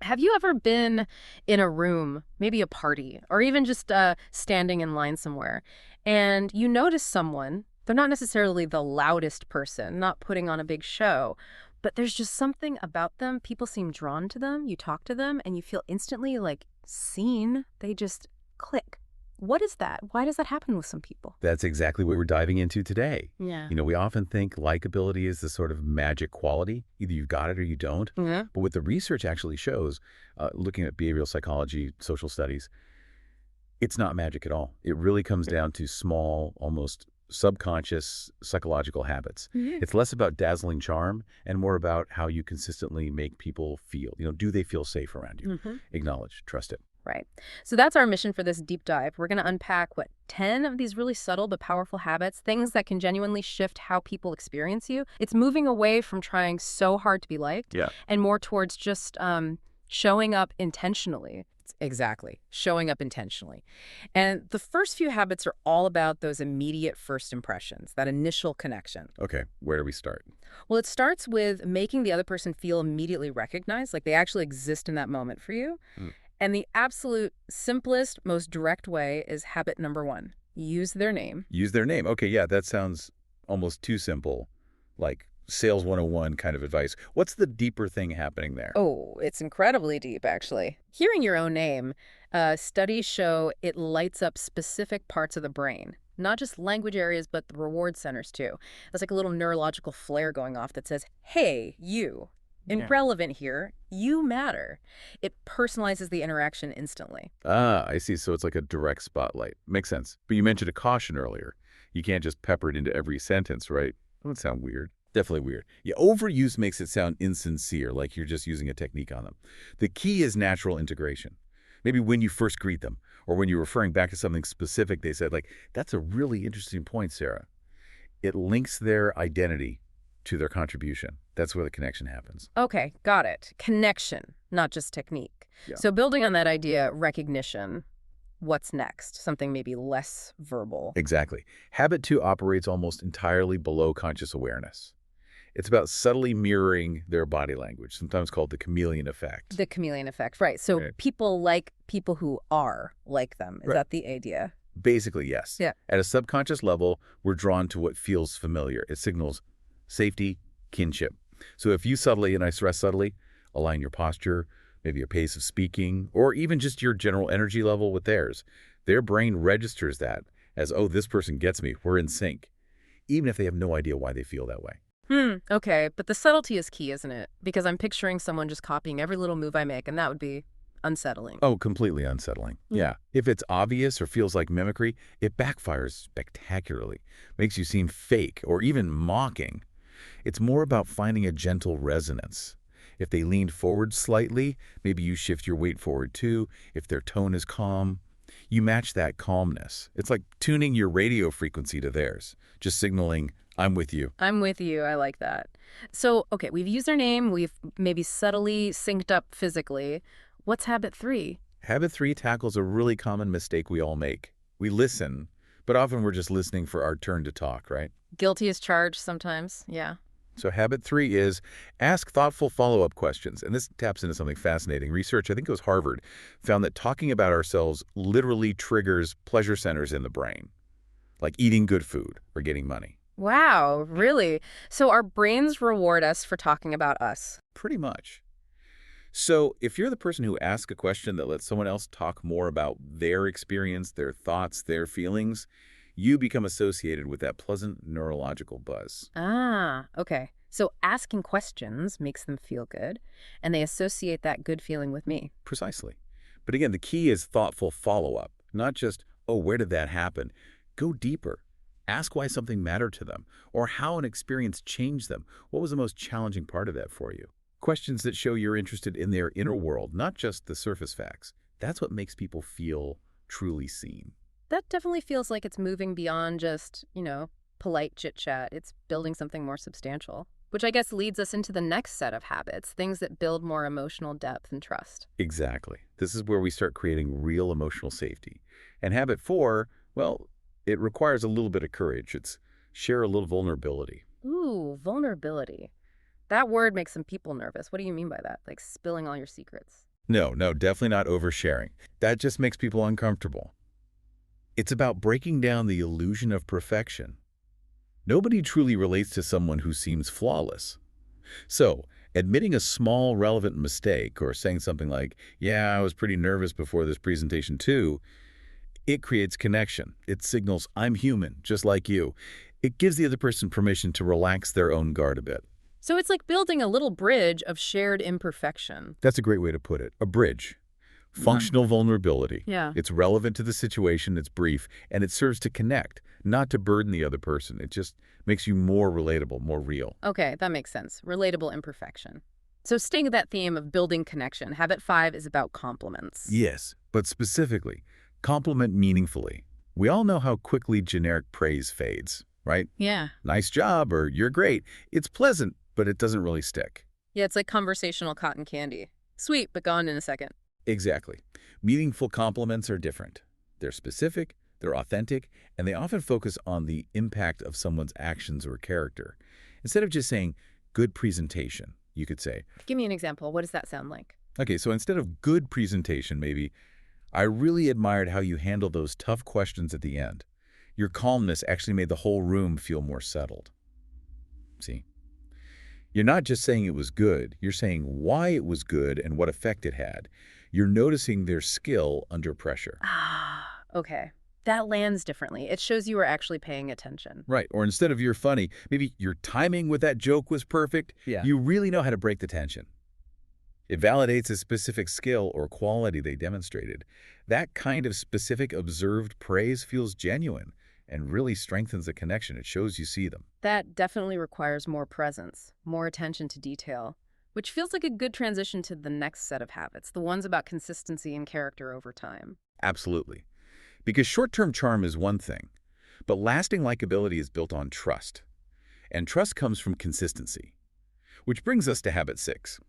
Have you ever been in a room, maybe a party, or even just standing in line somewhere, and you notice someone, they're not necessarily the loudest person, not putting on a big show, but there's just something about them. People seem drawn to them. You talk to them, and you feel instantly like seen. They just click. What is that? Why does that happen with some people? That's exactly what we're diving into today. Yeah. We often think likability is the sort of magic quality. Either you've got it or you don't. Yeah. But what the research actually shows, looking at behavioral psychology, social studies, it's not magic at all. It really comes down to small, almost subconscious psychological habits. Mhm. It's less about dazzling charm and more about how you consistently make people feel. Do they feel safe around you? Mhm. Acknowledge, trust it. Right. So that's our mission for this deep dive. We're going to unpack, 10 of these really subtle but powerful habits, things that can genuinely shift how people experience you. It's moving away from trying so hard to be liked Yeah. and more towards just showing up intentionally. Exactly. Showing up intentionally. And the first few habits are all about those immediate first impressions, that initial connection. Okay, where do we start? Well, it starts with making the other person feel immediately recognized, like they actually exist in that moment for you. Mm. And the absolute simplest, most direct way is habit number 1. Use their name. Use their name. Okay, yeah, that sounds almost too simple, like sales 101 kind of advice. What's the deeper thing happening there? Oh, it's incredibly deep, actually. Hearing your own name, studies show it lights up specific parts of the brain. Not just language areas, but the reward centers, too. There's like a little neurological flare going off that says, hey, you. Yeah. Irrelevant here. You matter. It personalizes the interaction instantly. Ah, I see. So it's like a direct spotlight. Makes sense. But you mentioned a caution earlier. You can't just pepper it into every sentence, right? That would sound weird. Definitely weird. Yeah, overuse makes it sound insincere, like you're just using a technique on them. The key is natural integration. Maybe when you first greet them, or when you're referring back to something specific they said, like, that's a really interesting point, Sarah. It links their identity to their contribution. That's where the connection happens. Okay, got it. Connection, not just technique. Yeah. So building on that idea, recognition, what's next? Something maybe less verbal. Exactly. Habit 2 operates almost entirely below conscious awareness. It's about subtly mirroring their body language, sometimes called the chameleon effect. The chameleon effect, right. So Right. people like people who are like them. Is Right. that the idea? Basically, yes. Yeah. At a subconscious level, we're drawn to what feels familiar. It signals safety, kinship. So if you subtly, and I stress subtly, align your posture, maybe your pace of speaking, or even just your general energy level with theirs, their brain registers that as, oh, this person gets me, we're in sync, even if they have no idea why they feel that way. Okay, but the subtlety is key, isn't it? Because I'm picturing someone just copying every little move I make, and that would be unsettling. Oh, completely unsettling. Yeah. If it's obvious or feels like mimicry, it backfires spectacularly, makes you seem fake or even mocking. It's more about finding a gentle resonance. If they leaned forward slightly, maybe you shift your weight forward too. If their tone is calm, you match that calmness. It's like tuning your radio frequency to theirs, just signaling, I'm with you. I'm with you. I like that. So, okay, we've used our name. We've maybe subtly synced up physically. What's habit 3? Habit 3 tackles a really common mistake we all make. We listen, but often we're just listening for our turn to talk, right? Guilty as charged sometimes. Yeah. So habit 3 is ask thoughtful follow-up questions. And this taps into something fascinating. Research, I think it was Harvard, found that talking about ourselves literally triggers pleasure centers in the brain, like eating good food or getting money. Wow, really? So our brains reward us for talking about us. Pretty much. So if you're the person who asks a question that lets someone else talk more about their experience, their thoughts, their feelings, you become associated with that pleasant neurological buzz. Ah, okay. So asking questions makes them feel good, and they associate that good feeling with me. Precisely. But again, the key is thoughtful follow-up, not just, oh, where did that happen? Go deeper. Ask why something mattered to them, or how an experience changed them. What was the most challenging part of that for you? Questions that show you're interested in their inner world, not just the surface facts. That's what makes people feel truly seen. That definitely feels like it's moving beyond just, polite chit-chat. It's building something more substantial, which I guess leads us into the next set of habits, things that build more emotional depth and trust. Exactly. This is where we start creating real emotional safety. And habit 4, well, it requires a little bit of courage. It's share a little vulnerability. Ooh, vulnerability. That word makes some people nervous. What do you mean by that? Like spilling all your secrets? No, no, definitely not oversharing. That just makes people uncomfortable. It's about breaking down the illusion of perfection. Nobody truly relates to someone who seems flawless. So, admitting a small, relevant mistake or saying something like, yeah, I was pretty nervous before this presentation too, it creates connection. It signals, I'm human, just like you. It gives the other person permission to relax their own guard a bit. So it's like building a little bridge of shared imperfection. That's a great way to put it. A bridge. Functional vulnerability. Yeah. It's relevant to the situation, it's brief, and it serves to connect, not to burden the other person. It just makes you more relatable, more real. Okay, that makes sense. Relatable imperfection. So staying with that theme of building connection, habit 5 is about compliments. Yes, but specifically, compliment meaningfully. We all know how quickly generic praise fades, right? Yeah. Nice job or you're great. It's pleasant, but it doesn't really stick. Yeah, it's like conversational cotton candy. Sweet, but gone in a second. Exactly. Meaningful compliments are different. They're specific, they're authentic, and they often focus on the impact of someone's actions or character. Instead of just saying, good presentation, you could say, Give me an example. What does that sound like? okay, so instead of good presentation, maybe, I really admired how you handled those tough questions at the end. Your calmness actually made the whole room feel more settled. See? You're not just saying it was good, you're saying why it was good and what effect it had. You're noticing their skill under pressure. Ah, okay. That lands differently. It shows you were actually paying attention. Right, or instead of you're funny, maybe your timing with that joke was perfect. Yeah. You really know how to break the tension. It validates a specific skill or quality they demonstrated. That kind of specific observed praise feels genuine and really strengthens the connection. It shows you see them. That definitely requires more presence, more attention to detail, which feels like a good transition to the next set of habits, the ones about consistency and character over time. Absolutely. Because short-term charm is one thing, but lasting likability is built on trust. And trust comes from consistency. Which brings us to habit 6.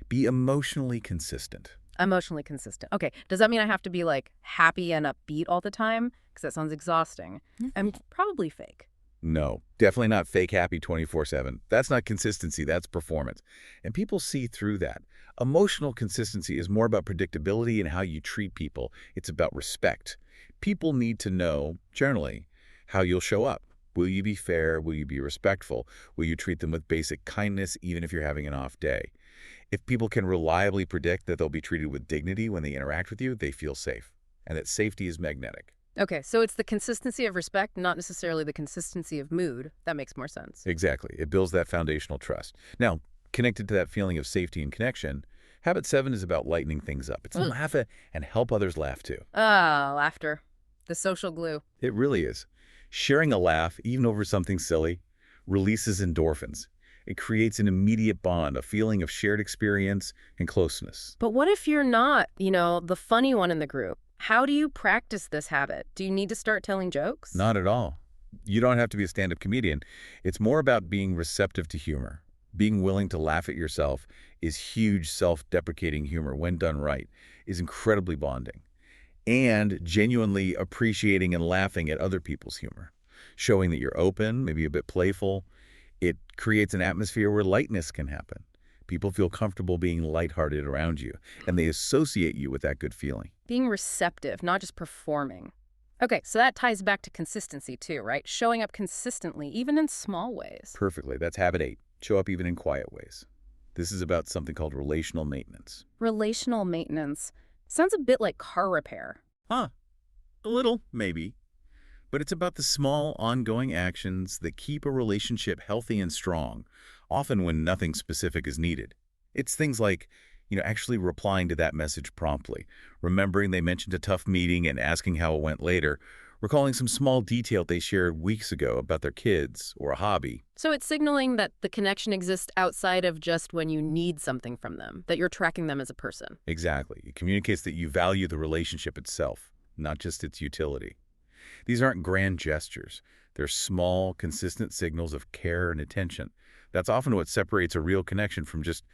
Be emotionally consistent. Emotionally consistent. Okay, does that mean I have to be like happy and upbeat all the time? Because that sounds exhausting. And probably fake. No, definitely not fake happy 24/7. That's not consistency, that's performance. And people see through that. Emotional consistency is more about predictability and how you treat people. It's about respect. People need to know, generally, how you'll show up. Will you be fair? Will you be respectful? Will you treat them with basic kindness even if you're having an off day? If people can reliably predict that they'll be treated with dignity when they interact with you, they feel safe. And that safety is magnetic. Okay, so it's the consistency of respect, not necessarily the consistency of mood. That makes more sense. Exactly. It builds that foundational trust. Now, connected to that feeling of safety and connection, habit 7 is about lightening things up. It's to laugh at and help others laugh too. Ah, laughter. The social glue. It really is. Sharing a laugh, even over something silly, releases endorphins. It creates an immediate bond, a feeling of shared experience and closeness. But what if you're not, the funny one in the group? How do you practice this habit? Do you need to start telling jokes? Not at all. You don't have to be a stand-up comedian. It's more about being receptive to humor. Being willing to laugh at yourself is huge self-deprecating humor when done right, is incredibly bonding. And genuinely appreciating and laughing at other people's humor. Showing that you're open, maybe a bit playful. It creates an atmosphere where lightness can happen. People feel comfortable being lighthearted around you, and they associate you with that good feeling. Being receptive, not just performing. Okay, so that ties back to consistency too, right? Showing up consistently, even in small ways. Perfectly. That's habit 8. Show up even in quiet ways. This is about something called relational maintenance. Relational maintenance. Sounds a bit like car repair. Huh. A little, maybe. But it's about the small, ongoing actions that keep a relationship healthy and strong, often when nothing specific is needed. It's things like, actually replying to that message promptly, remembering they mentioned a tough meeting and asking how it went later, recalling some small detail they shared weeks ago about their kids or a hobby. So it's signaling that the connection exists outside of just when you need something from them, that you're tracking them as a person. Exactly. It communicates that you value the relationship itself, not just its utility. These aren't grand gestures. They're small, consistent signals of care and attention. That's often what separates a real connection from just,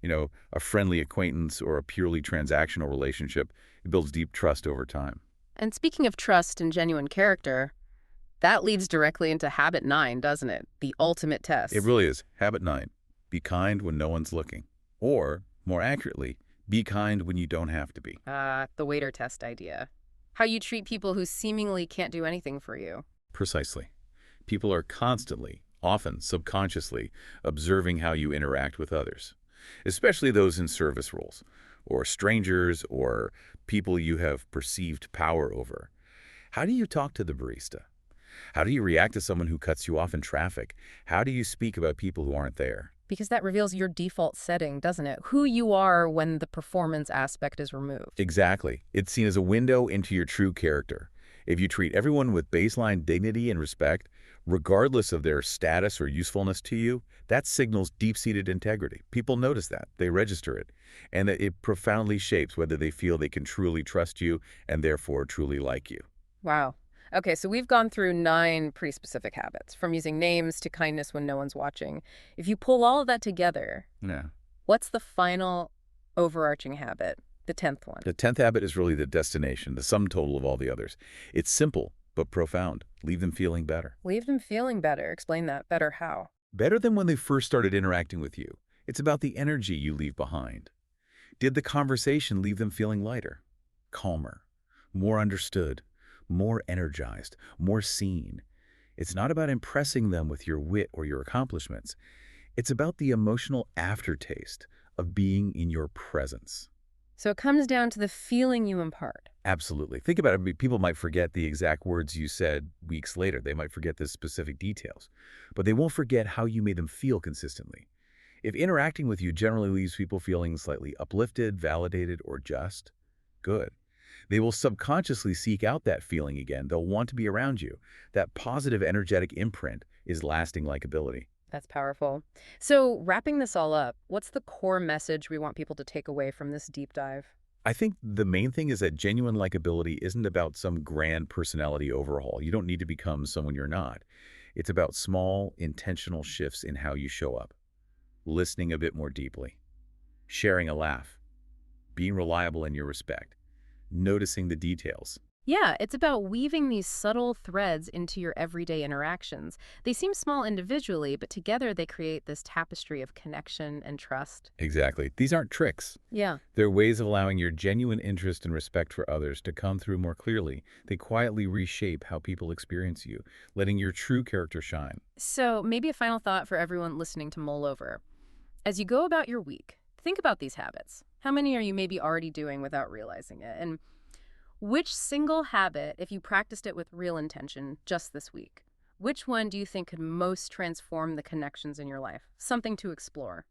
a friendly acquaintance or a purely transactional relationship. It builds deep trust over time. And speaking of trust and genuine character, that leads directly into habit 9, doesn't it? The ultimate test. It really is. Habit 9. Be kind when no one's looking. Or, more accurately, Be kind when you don't have to be. The waiter test idea. How you treat people who seemingly can't do anything for you. Precisely. People are constantly, often subconsciously, observing how you interact with others, especially those in service roles, or strangers, or people you have perceived power over. How do you talk to the barista? How do you react to someone who cuts you off in traffic? How do you speak about people who aren't there? Because that reveals your default setting, doesn't it? Who you are when the performance aspect is removed. Exactly. It's seen as a window into your true character. If you treat everyone with baseline dignity and respect, regardless of their status or usefulness to you, that signals deep-seated integrity. People notice that. They register it. And that it profoundly shapes whether they feel they can truly trust you and therefore truly like you. Wow. Okay, so we've gone through 9 pretty specific habits, from using names to kindness when no one's watching. If you pull all of that together, Yeah. what's the final overarching habit, the 10th one? The 10th habit is really the destination, the sum total of all the others. It's simple, but profound. Leave them feeling better. Leave them feeling better. Explain that. Better how? Better than when they first started interacting with you. It's about the energy you leave behind. Did the conversation leave them feeling lighter, calmer, more understood, more energized, more seen? It's not about impressing them with your wit or your accomplishments. It's about the emotional aftertaste of being in your presence. So it comes down to the feeling you impart. Absolutely. Think about it. I mean, people might forget the exact words you said weeks later. They might forget the specific details, but they won't forget how you made them feel consistently. If interacting with you generally leaves people feeling slightly uplifted, validated, or just, good. They will subconsciously seek out that feeling again. They'll want to be around you. That positive, energetic imprint is lasting likability. That's powerful. So wrapping this all up, what's the core message we want people to take away from this deep dive? I think the main thing is that genuine likability isn't about some grand personality overhaul. You don't need to become someone you're not. It's about small, intentional shifts in how you show up. Listening a bit more deeply, sharing a laugh, being reliable in your respect, noticing the details. Yeah, it's about weaving these subtle threads into your everyday interactions. They seem small individually, but together they create this tapestry of connection and trust. Exactly. These aren't tricks. Yeah. They're ways of allowing your genuine interest and respect for others to come through more clearly. They quietly reshape how people experience you, letting your true character shine. So maybe a final thought for everyone listening to mull over. As you go about your week, think about these habits. How many are you maybe already doing without realizing it? And which single habit, if you practiced it with real intention just this week, which one do you think could most transform the connections in your life? Something to explore.